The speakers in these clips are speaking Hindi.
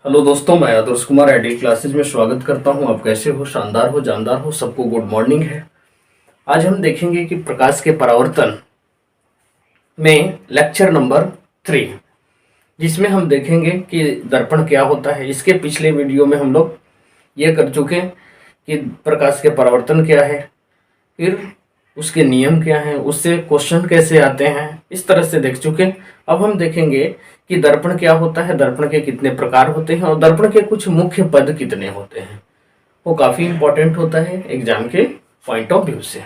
हेलो दोस्तों, मैं आदर्श कुमार आइडियल क्लासेज में स्वागत करता हूं। आप कैसे हो? शानदार हो, जानदार हो, सबको गुड मॉर्निंग है। आज हम देखेंगे कि प्रकाश के परावर्तन में लेक्चर नंबर 3, जिसमें हम देखेंगे कि दर्पण क्या होता है। इसके पिछले वीडियो में हम लोग ये कर चुके कि प्रकाश के परावर्तन क्या है, फिर उसके नियम क्या हैं, उससे क्वेश्चन कैसे आते हैं, इस तरह से देख चुके। अब हम देखेंगे कि दर्पण क्या होता है, दर्पण के कितने प्रकार होते हैं और दर्पण के कुछ मुख्य पद कितने होते हैं। वो काफ़ी इंपॉर्टेंट होता है एग्जाम के पॉइंट ऑफ व्यू से।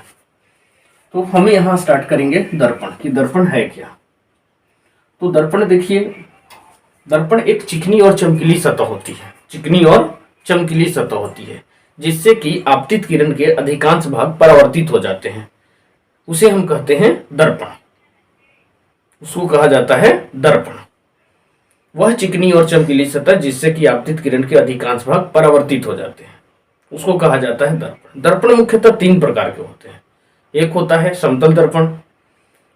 तो हम यहाँ स्टार्ट करेंगे दर्पण कि दर्पण है क्या। तो दर्पण देखिए, दर्पण एक चिकनी और चमकीली सतह होती है, चिकनी और चमकीली सतह होती है, जिससे कि आपतित किरण के अधिकांश भाग परावर्तित हो जाते हैं। उसे हम कहते हैं दर्पण, उसको कहा जाता है दर्पण। वह चिकनी और चमकीली सतह जिससे कि आपतित किरण के अधिकांश भाग परावर्तित हो जाते हैं, उसको कहा जाता है दर्पण। दर्पण मुख्यतः 3 प्रकार के होते हैं। एक होता है समतल दर्पण,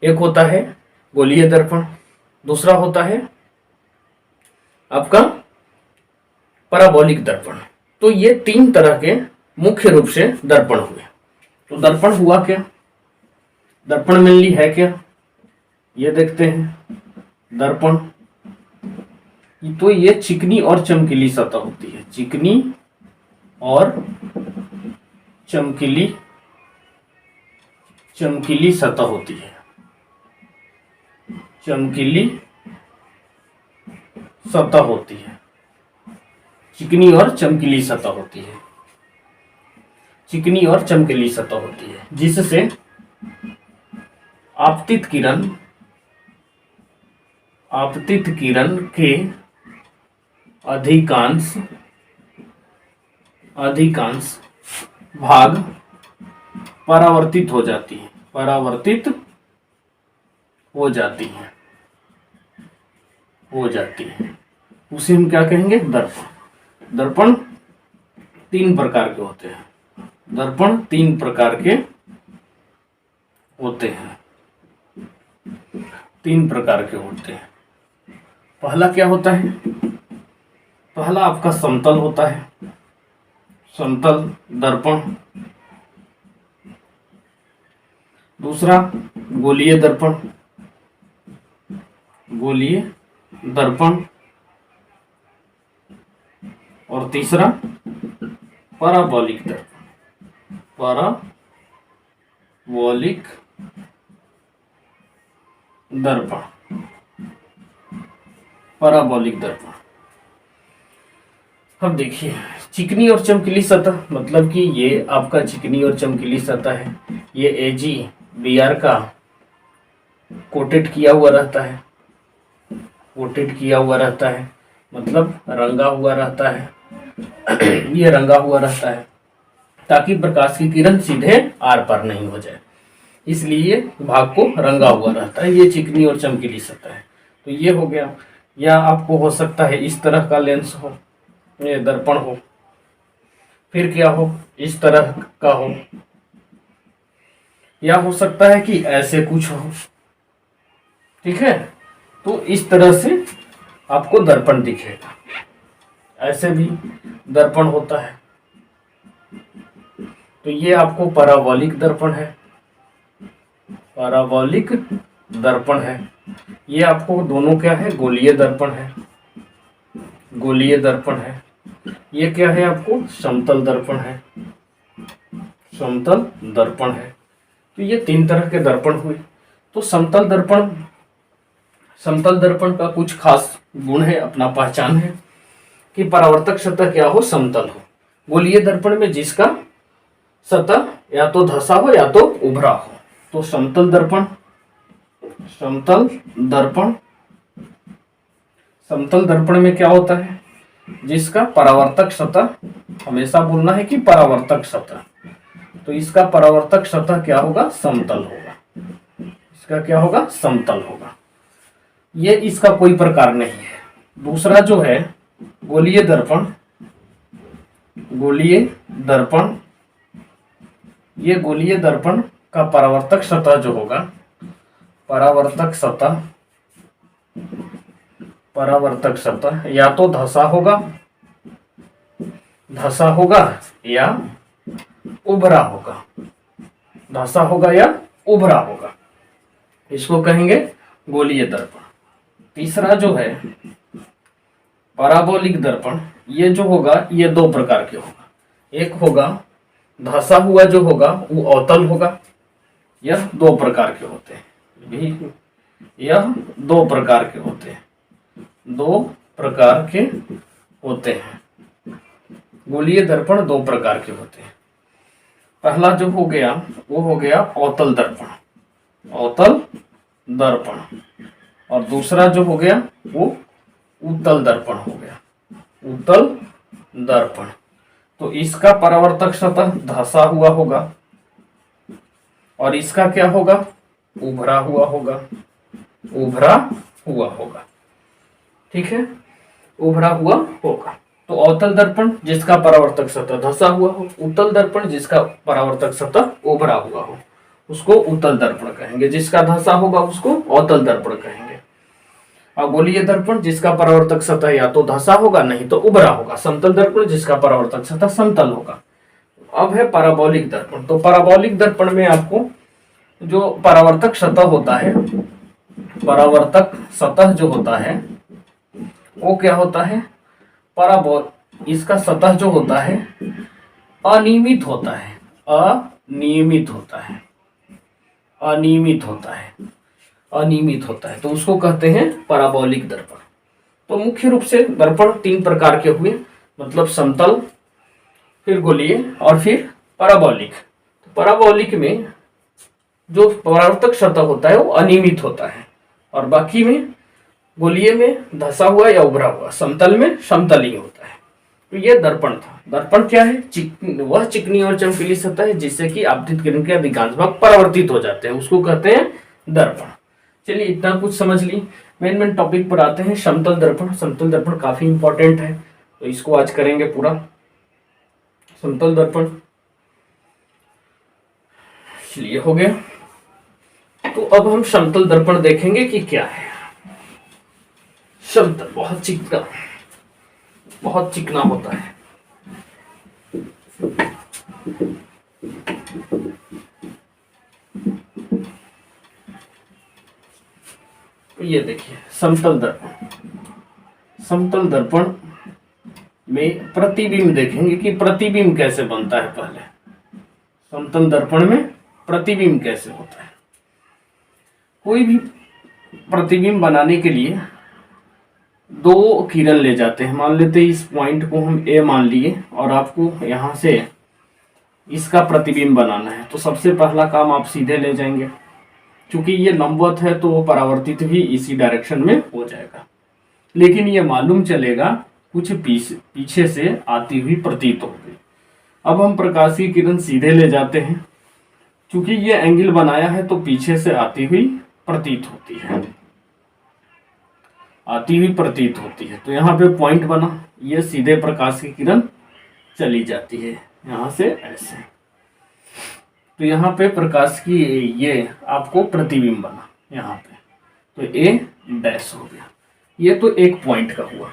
एक होता है गोलीय दर्पण, दूसरा होता है आपका पैराबोलिक दर्पण। तो ये 3 तरह के मुख्य रूप से दर्पण हुए। तो दर्पण हुआ क्या, दर्पण मेनली है क्या, ये देखते हैं। दर्पण तो ये चिकनी और चमकीली सतह होती है, चिकनी और चमकीली चमकीली सतह होती है, चमकीली सतह होती है, चिकनी और चमकीली सतह होती है, चिकनी और चमकीली सतह होती है, जिससे आपतित किरण के अधिकांश भाग परावर्तित हो जाती है, परावर्तित हो जाती है, उसे हम क्या कहेंगे, दर्पण। दर्पण 3 प्रकार के होते हैं, दर्पण 3 प्रकार के होते हैं, 3 प्रकार के होते हैं। पहला क्या होता है, पहला आपका समतल होता है, समतल दर्पण। दूसरा गोलीय दर्पण, गोलीय दर्पण। और तीसरा पैराबोलिक दर्पण, पैराबोलिक दर्पण, पैराबोलिक दर्पण। अब देखिए, चिकनी और चमकीली सतह, मतलब कि ये आपका चिकनी और चमकीली सतह है, ये AgBr का कोटेड किया हुआ रहता है, कोटेड किया हुआ रहता है, मतलब रंगा हुआ रहता है। ये रंगा हुआ रहता है ताकि प्रकाश की किरण सीधे आर पार नहीं हो जाए, इसलिए भाग को रंगा हुआ रहता है। ये चिकनी और चमकीली सतह है। तो ये हो गया। या आपको हो सकता है इस तरह का लेंस हो, ये दर्पण हो, फिर क्या हो, इस तरह का हो, या हो सकता है कि ऐसे कुछ हो। ठीक है, तो इस तरह से आपको दर्पण दिखेगा। ऐसे भी दर्पण होता है। तो ये आपको पैराबोलिक दर्पण है, पैराबोलिक दर्पण है। ये आपको दोनों क्या है, गोलीय दर्पण है, गोलीय दर्पण है। ये क्या है, आपको समतल दर्पण है, समतल दर्पण है। तो ये 3 तरह के दर्पण हुए। तो समतल दर्पण का कुछ खास गुण है, अपना पहचान है कि परावर्तक सतह क्या हो, समतल हो। गोलीय दर्पण में जिसका सतह या तो धंसा हो या तो उभरा हो। तो समतल दर्पण, समतल दर्पण में क्या होता है, जिसका परावर्तक सतह, हमेशा बोलना है कि परावर्तक सतह, तो इसका परावर्तक सतह क्या होगा, समतल होगा। इसका क्या होगा, समतल होगा। ये इसका कोई प्रकार नहीं है। दूसरा जो है गोलीय दर्पण, गोलीय दर्पण, ये गोलीय दर्पण का परावर्तक सतह जो होगा, परावर्तक सतह परावर्तक सतह या तो धंसा होगा या उभरा होगा, धंसा होगा या उभरा होगा, इसको कहेंगे गोलीय दर्पण। तीसरा जो है पैराबोलिक दर्पण, ये जो होगा ये दो प्रकार के होगा। एक होगा धंसा हुआ जो होगा वो अवतल होगा, यह दो प्रकार के होते हैं, यह दो प्रकार के होते हैं, दो प्रकार के होते हैं। गोलीय दर्पण दो प्रकार के होते हैं। पहला जो हो गया वो हो गया अवतल दर्पण, अवतल दर्पण, और दूसरा जो हो गया वो उत्तल दर्पण हो गया, उत्तल दर्पण। तो इसका परावर्तक सतह धंसा हुआ होगा और इसका क्या होगा, उभरा हुआ होगा, उभरा हुआ होगा, ठीक है, उभरा हुआ होगा। तो अवतल दर्पण जिसका परावर्तक सतह धंसा हुआ हो, उत्तल दर्पण जिसका परावर्तक सतह उभरा हुआ हो, उसको उत्तल दर्पण कहेंगे, जिसका धंसा होगा उसको अवतल दर्पण कहेंगे। और गोलीय दर्पण जिसका परावर्तक सतह या तो धंसा होगा नहीं तो उभरा होगा। समतल दर्पण जिसका परावर्तक सतह समतल होगा। अब है पैराबोलिक दर्पण। तो पैराबोलिक दर्पण में आपको जो परावर्तक सतह होता है, परावर्तक सतह जो होता है वो क्या होता है, इसका सतह जो होता है अनियमित होता है, अनियमित होता है, अनियमित होता है, अनियमित होता है, तो उसको कहते हैं पैराबोलिक दर्पण। तो मुख्य रूप से दर्पण तीन प्रकार के हुए, मतलब समतल, फिर गोलीय और फिर पैराबोलिक। तो पैराबोलिक में जो परावर्तक सतह होता है वो अनियमित होता है और बाकी में गोलीय में धंसा हुआ या उभरा हुआ, समतल में समतल ही होता है। तो ये दर्पण था। दर्पण क्या है, वह चिकनी और चमकीली सतह है जिससे कि आपतित किरण के अधिकांश भाग परावर्तित हो जाते हैं, उसको कहते हैं दर्पण। चलिए इतना कुछ समझ ली। मेन टॉपिक पर आते हैं, समतल दर्पण। समतल दर्पण काफी इंपॉर्टेंट है तो इसको आज करेंगे पूरा। समतल दर्पण चलिए हो गया। तो अब हम समतल दर्पण देखेंगे कि क्या है। समतल बहुत चिकना होता है। ये देखिए समतल दर्पण। समतल दर्पण में प्रतिबिंब देखेंगे कि प्रतिबिंब कैसे बनता है। पहले समतल दर्पण में प्रतिबिंब कैसे होता है। कोई भी प्रतिबिंब बनाने के लिए दो किरण ले जाते हैं। मान लेते हैं इस पॉइंट को हम ए मान लिए और आपको यहां से इसका प्रतिबिंब बनाना है। तो सबसे पहला काम आप सीधे ले जाएंगे, क्योंकि ये लंबवत है तो वो परावर्तित भी इसी डायरेक्शन में हो जाएगा, लेकिन ये मालूम चलेगा कुछ पीछे से आती हुई प्रतीत होगी। अब हम प्रकाश की किरण सीधे ले जाते हैं, क्योंकि ये एंगल बनाया है तो पीछे से आती हुई प्रतीत होती है, आती हुई प्रतीत होती है। तो यहाँ पे पॉइंट बना, ये सीधे प्रकाश की किरण चली जाती है यहाँ से ऐसे। तो यहाँ पे प्रकाश की ये आपको प्रतिबिंब बना यहाँ पे, तो ए डैश हो गया। ये तो एक पॉइंट का हुआ।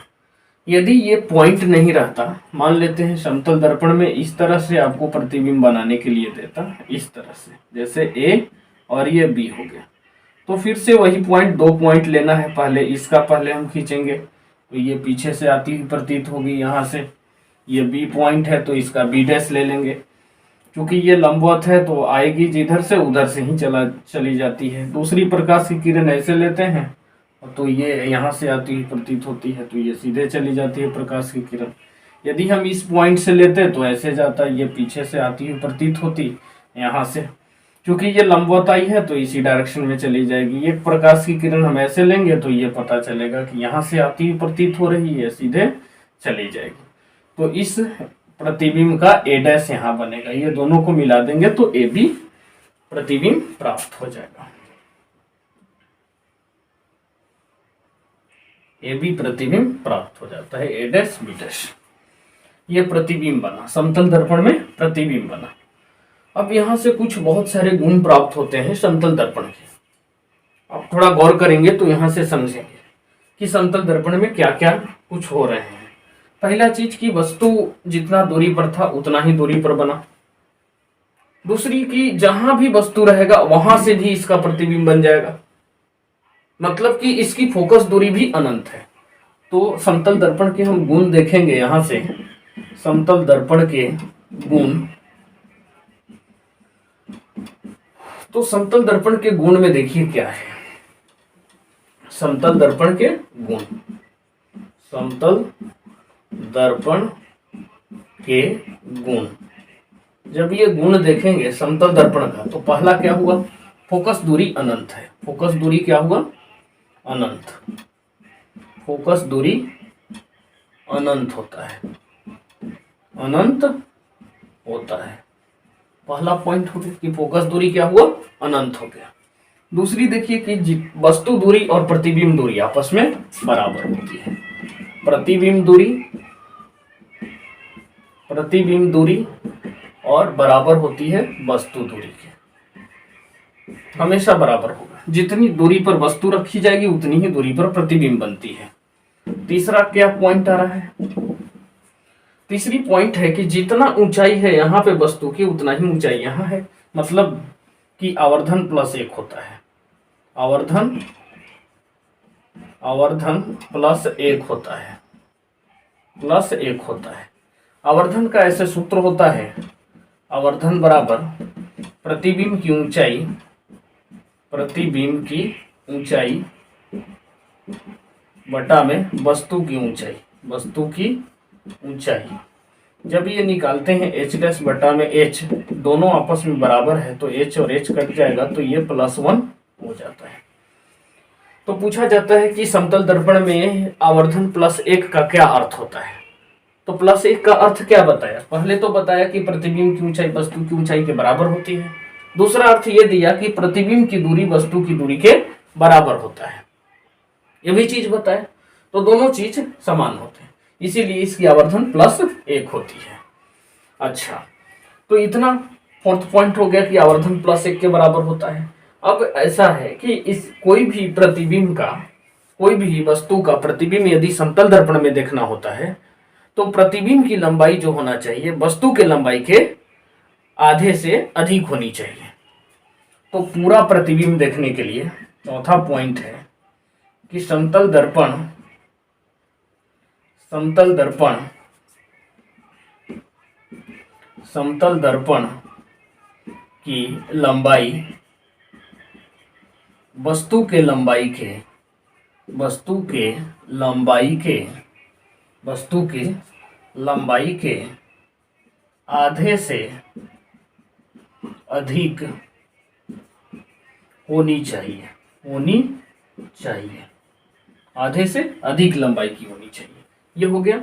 यदि ये पॉइंट नहीं रहता, मान लेते हैं समतल दर्पण में इस तरह से आपको प्रतिबिंब बनाने के लिए देता, इस तरह से, जैसे ए और ये बी हो गया, तो फिर से वही पॉइंट, दो पॉइंट लेना है। पहले इसका पहले हम खींचेंगे तो ये पीछे से आती हुई प्रतीत होगी यहाँ से। ये बी पॉइंट है तो इसका बी डैश ले लेंगे, क्योंकि ये लंबवत है तो आएगी जिधर से उधर से ही चली जाती है। दूसरी प्रकाश की किरण ऐसे लेते हैं तो ये यहाँ से आती हुई प्रतीत होती है, तो ये सीधे चली जाती है प्रकाश की किरण। यदि हम इस पॉइंट से लेते तो ऐसे जाता, ये पीछे से आती हुई प्रतीत होती यहाँ से, क्योंकि ये लंबवत आई है तो इसी डायरेक्शन में चली जाएगी। एक प्रकाश की किरण हम ऐसे लेंगे तो ये पता चलेगा कि यहाँ से आती हुई प्रतीत हो रही है, सीधे चली जाएगी। तो इस प्रतिबिंब का ए डैश यहाँ बनेगा। ये दोनों को मिला देंगे तो ए बी प्रतिबिंब प्राप्त हो जाएगा। ए बी प्रतिबिंब प्राप्त हो जाता है, ए डैश बी डैश। ये प्रतिबिंब बना, समतल दर्पण में प्रतिबिंब बना। अब यहां से कुछ बहुत सारे गुण प्राप्त होते हैं समतल दर्पण के। अब थोड़ा गौर करेंगे तो यहां से समझेंगे कि समतल दर्पण में क्या क्या कुछ हो रहे हैं। पहला चीज कि वस्तु जितना दूरी पर था उतना ही दूरी पर बना। दूसरी कि जहां भी वस्तु रहेगा वहां से भी इसका प्रतिबिंब बन जाएगा, मतलब कि इसकी फोकस दूरी भी अनंत है। तो समतल दर्पण के हम गुण देखेंगे यहां से। समतल दर्पण के गुण, तो समतल दर्पण के गुण में देखिए क्या है। समतल दर्पण के गुण, समतल दर्पण के गुण, जब ये गुण देखेंगे समतल दर्पण का, तो पहला क्या हुआ, फोकस दूरी अनंत है। फोकस दूरी क्या हुआ, अनंत। फोकस दूरी अनंत होता है, अनंत होता है। पहला पॉइंट हो गया कि फोकस दूरी क्या हुआ, अनंत हो गया। दूसरी देखिए कि वस्तु दूरी और प्रतिबिंब दूरी आपस में बराबर होती है। प्रतिबिंब दूरी, प्रतिबिंब दूरी और बराबर होती है वस्तु दूरी के, हमेशा बराबर होगा। जितनी दूरी पर वस्तु रखी जाएगी उतनी ही दूरी पर प्रतिबिंब बनती है। तीसरा क्या पॉइंट आ रहा है, तीसरी पॉइंट है कि जितना ऊंचाई है यहाँ पे वस्तु की उतना ही ऊंचाई यहाँ है, मतलब कि आवर्धन प्लस 1 होता है। आवर्धन, आवर्धन प्लस 1 होता है, प्लस 1 होता है। आवर्धन का ऐसे सूत्र होता है, आवर्धन बराबर प्रतिबिंब की ऊंचाई, प्रतिबिंब की ऊंचाई बटा में वस्तु की ऊंचाई, वस्तु की ऊंचाई। जब ये निकालते हैं h डैश बटा में h, दोनों आपस में बराबर है तो h और h कट जाएगा तो ये +1 हो जाता है। तो पूछा जाता है कि समतल दर्पण में आवर्धन +1 का क्या अर्थ होता है। तो +1 का अर्थ क्या बताया, पहले तो बताया कि प्रतिबिंब की ऊंचाई वस्तु की ऊंचाई के बराबर होती है। दूसरा अर्थ ये दिया कि प्रतिबिंब की दूरी वस्तु की दूरी के बराबर होता है, ये भी चीज बताया। तो दोनों चीज समान होते हैं, इसीलिए इसकी आवर्धन +1 होती है। अच्छा, तो इतना फोर्थ पॉइंट हो गया कि आवर्धन +1 के बराबर होता है। अब ऐसा है कि इस कोई भी प्रतिबिंब का, कोई भी वस्तु का प्रतिबिंब यदि समतल दर्पण में देखना होता है तो प्रतिबिंब की लंबाई जो होना चाहिए वस्तु के लंबाई के आधे से अधिक होनी चाहिए। तो पूरा प्रतिबिंब देखने के लिए चौथा पॉइंट है कि समतल दर्पण, समतल दर्पण, समतल दर्पण की लंबाई वस्तु के लंबाई के, वस्तु के लंबाई के, वस्तु के लंबाई के आधे से अधिक होनी चाहिए, होनी चाहिए, आधे से अधिक लंबाई की होनी चाहिए। ये हो गया।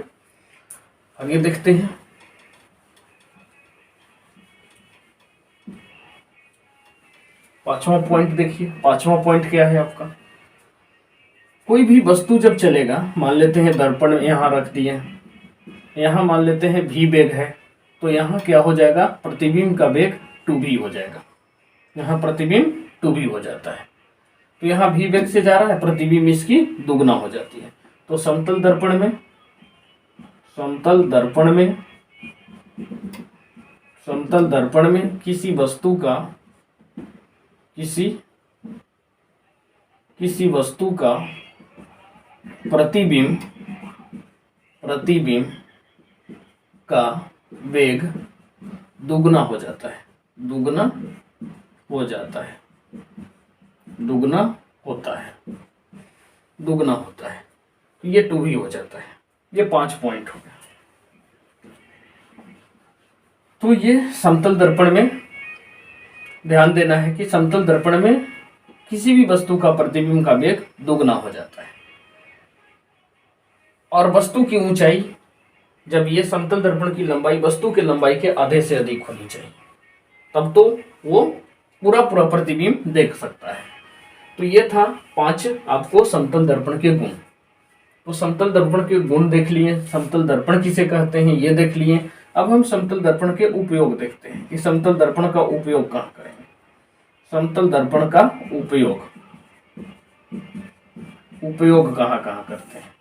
आगे देखते हैं। पांचवा पॉइंट देखिए, पांचवा पॉइंट क्या है आपका, कोई भी वस्तु जब चलेगा, मान लेते हैं दर्पण यहाँ रख दिए, यहाँ मान लेते हैं v वेग है, तो यहाँ क्या हो जाएगा, प्रतिबिंब का वेग 2v हो जाएगा। यहाँ प्रतिबिंब 2v हो जाता है, तो यहाँ v वेग से जा रहा है, प्रतिबिंब इसकी दुगना हो जाती है। तो समतल दर्पण में, समतल दर्पण में, समतल दर्पण में किसी वस्तु का, किसी वस्तु का प्रतिबिंब, प्रतिबिंब का वेग दुगना हो जाता है, दुगना हो जाता है, दुगना होता है, दुगना होता है, तो ये 2v हो जाता है। ये 5 पॉइंट हो गया। तो ये समतल दर्पण में ध्यान देना है कि समतल दर्पण में किसी भी वस्तु का प्रतिबिंब का वेग दुगना हो जाता है, और वस्तु की ऊंचाई, जब ये समतल दर्पण की लंबाई वस्तु के लंबाई के आधे से अधिक होनी चाहिए, तब तो वो पूरा पूरा प्रतिबिंब देख सकता है। तो ये था 5 आपको समतल दर्पण के गुण। तो समतल दर्पण के गुण देख लिए, समतल दर्पण किसे कहते हैं ये देख लिए। अब हम समतल दर्पण के उपयोग देखते हैं कि समतल दर्पण का उपयोग कहाँ करेंगे। समतल दर्पण का उपयोग, उपयोग कहाँ कहाँ करते हैं।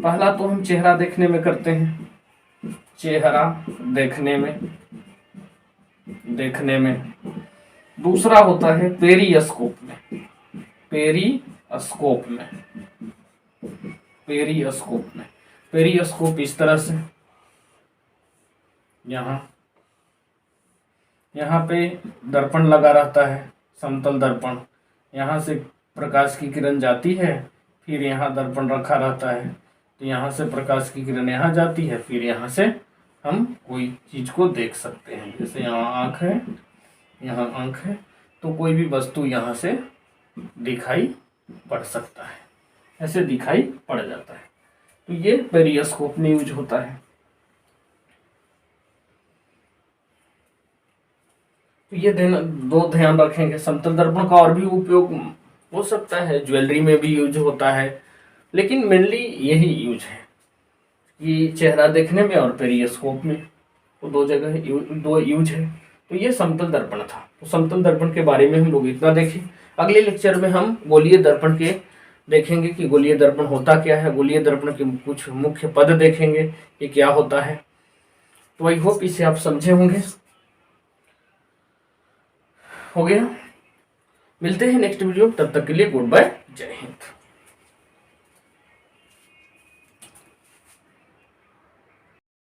पहला तो हम चेहरा देखने में करते हैं, चेहरा देखने में। दूसरा होता है पेरिस्कोप में, पेरिस्कोप में, पेरिस्कोप में। पेरिस्कोप इस तरह से, यहाँ पे दर्पण लगा रहता है, समतल दर्पण। यहाँ से प्रकाश की किरण जाती है, फिर यहाँ दर्पण रखा रहता है, तो यहाँ से प्रकाश की किरण यहाँ जाती है, फिर यहाँ से हम कोई चीज को देख सकते हैं। जैसे यहाँ आँख है, यहाँ आँख है, तो कोई भी वस्तु यहाँ से दिखाई पड़ सकता है, ऐसे दिखाई पड़ जाता है। तो ये पेरिस्कोप में यूज होता है। तो ये दो ध्यान रखेंगे। समतल दर्पण का और भी उपयोग हो सकता है, ज्वेलरी में भी यूज होता है, लेकिन मेनली यही यूज है कि चेहरा देखने में और पेरिस्कोप में, तो दो जगह दो यूज है। तो ये समतल दर्पण था। तो समतल दर्पण के बारे में हम लोग इतना देखें। अगले लेक्चर में हम गोलीय दर्पण के देखेंगे कि गोलीय दर्पण होता क्या है, गोलीय दर्पण के कुछ मुख्य पद देखेंगे कि क्या होता है। तो आई होप इसे आप समझे होंगे। हो गया, मिलते हैं नेक्स्ट वीडियो, तब तक के लिए गुड बाय, जय हिंद।